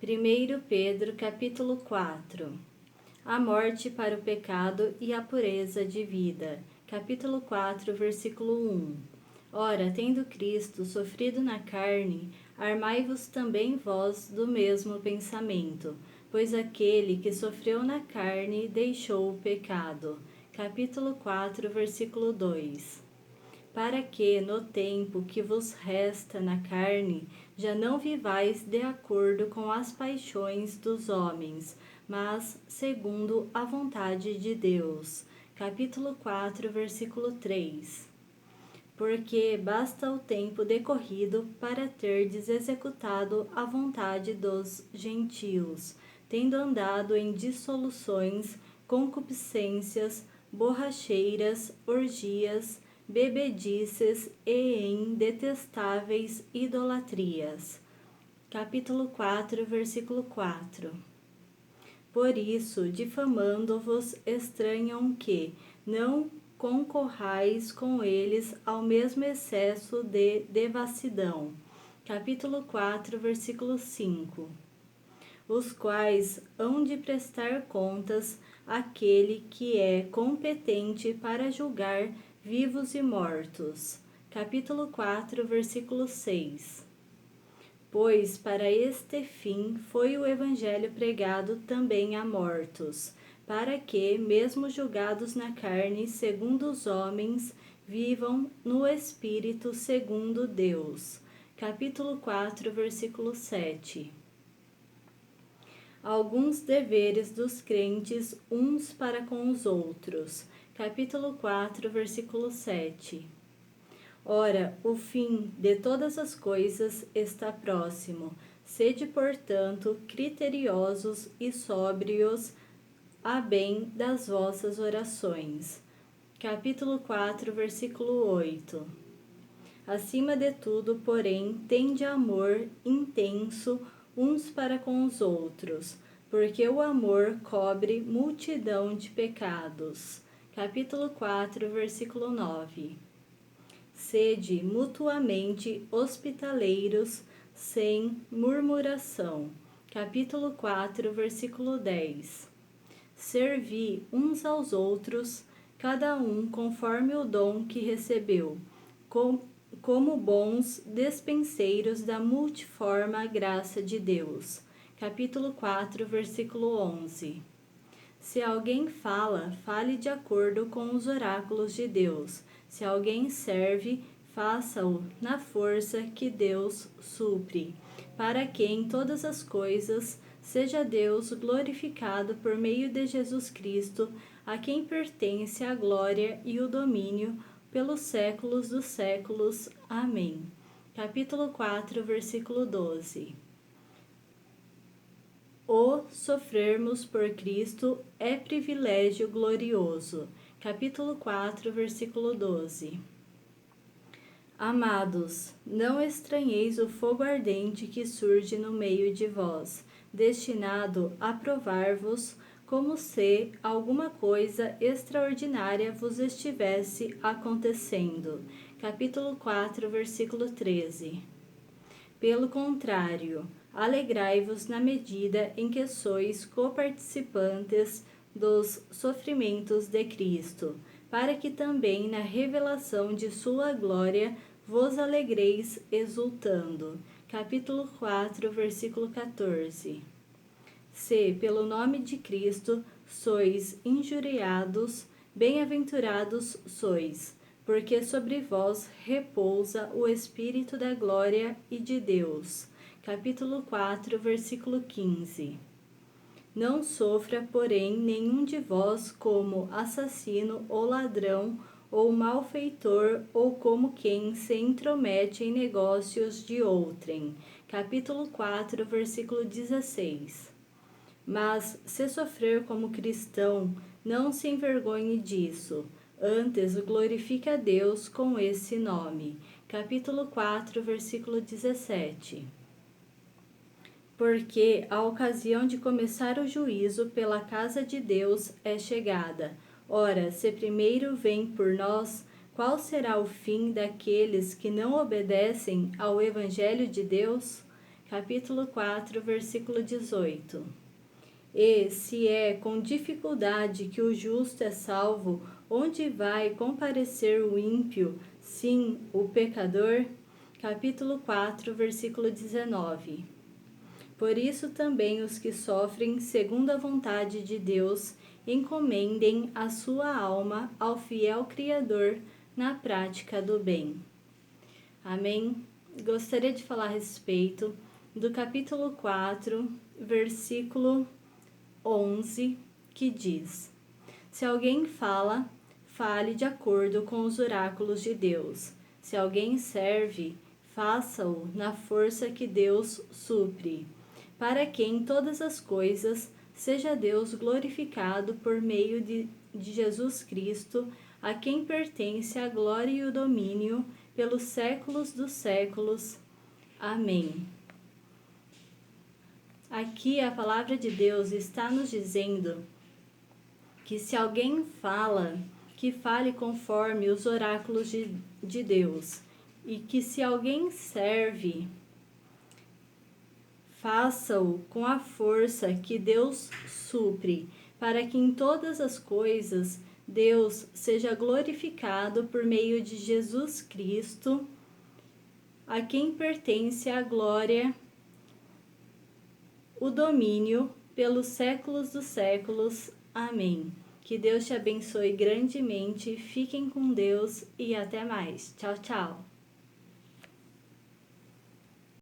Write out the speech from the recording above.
1 Pedro capítulo 4. A morte para o pecado e a pureza de vida. Capítulo 4, versículo 1. Ora, tendo Cristo sofrido na carne, armai-vos também vós do mesmo pensamento, pois aquele que sofreu na carne deixou o pecado. Capítulo 4, versículo 2. Para que, no tempo que vos resta na carne, já não vivais de acordo com as paixões dos homens, mas segundo a vontade de Deus. Capítulo 4, versículo 3. Porque basta o tempo decorrido para terdes executado a vontade dos gentios, tendo andado em dissoluções, concupiscências, borracheiras, orgias, bebedices e em detestáveis idolatrias. Capítulo 4, versículo 4. Por isso, difamando-vos, estranham que não concorrais com eles ao mesmo excesso de devassidão. Capítulo 4, versículo 5. Os quais hão de prestar contas àquele que é competente para julgar vivos e mortos. Capítulo 4, versículo 6. Pois para este fim foi o evangelho pregado também a mortos, para que, mesmo julgados na carne segundo os homens, vivam no espírito segundo Deus. Capítulo 4, versículo 7. Alguns deveres dos crentes uns para com os outros. Capítulo 4, versículo 7. Ora, o fim de todas as coisas está próximo. Sede, portanto, criteriosos e sóbrios a bem das vossas orações. Capítulo 4, versículo 8. Acima de tudo, porém, tende amor intenso uns para com os outros, porque o amor cobre multidão de pecados. Capítulo 4, versículo 9. Sede mutuamente hospitaleiros, sem murmuração. Capítulo 4, versículo 10. Servi uns aos outros, cada um conforme o dom que recebeu, como bons despenseiros da multiforme graça de Deus. Capítulo 4, versículo 11. Se alguém fala, fale de acordo com os oráculos de Deus. Se alguém serve, faça-o na força que Deus supre, para que em todas as coisas seja Deus glorificado por meio de Jesus Cristo, a quem pertence a glória e o domínio pelos séculos dos séculos. Amém. Capítulo 4, versículo 12. O sofrermos por Cristo é privilégio glorioso. Capítulo 4, versículo 12. Amados, não estranheis o fogo ardente que surge no meio de vós, destinado a provar-vos, como se alguma coisa extraordinária vos estivesse acontecendo. Capítulo 4, versículo 13. Pelo contrário, alegrai-vos na medida em que sois coparticipantes dos sofrimentos de Cristo, para que também na revelação de sua glória vos alegreis exultando. Capítulo 4, versículo 14. Se, pelo nome de Cristo, sois injuriados, bem-aventurados sois, porque sobre vós repousa o Espírito da glória e de Deus. Capítulo 4, versículo 15. Não sofra, porém, nenhum de vós como assassino ou ladrão, ou malfeitor, ou como quem se intromete em negócios de outrem. Capítulo 4, versículo 16. Mas, se sofrer como cristão, não se envergonhe disso, antes glorifique a Deus com esse nome. Capítulo 4, versículo 17. Porque a ocasião de começar o juízo pela casa de Deus é chegada. Ora, se primeiro vem por nós, qual será o fim daqueles que não obedecem ao Evangelho de Deus? capítulo 4, versículo 18. E, se é com dificuldade que o justo é salvo, onde vai comparecer o ímpio, sim, o pecador? Capítulo 4, versículo 19. Por isso também os que sofrem segundo a vontade de Deus, encomendem a sua alma ao fiel Criador na prática do bem. Amém? Gostaria de falar a respeito do capítulo 4, versículo 11, que diz: Se alguém fala, fale de acordo com os oráculos de Deus. Se alguém serve, faça-o na força que Deus supre, para que em todas as coisas seja Deus glorificado por meio de Jesus Cristo, a quem pertence a glória e o domínio pelos séculos dos séculos. Amém. Aqui a palavra de Deus está nos dizendo que se alguém fala, que fale conforme os oráculos de Deus, e que se alguém serve, faça-o com a força que Deus supre, para que em todas as coisas Deus seja glorificado por meio de Jesus Cristo, a quem pertence a glória, o domínio pelos séculos dos séculos. Amém. Que Deus te abençoe grandemente. Fiquem com Deus e até mais. Tchau, tchau.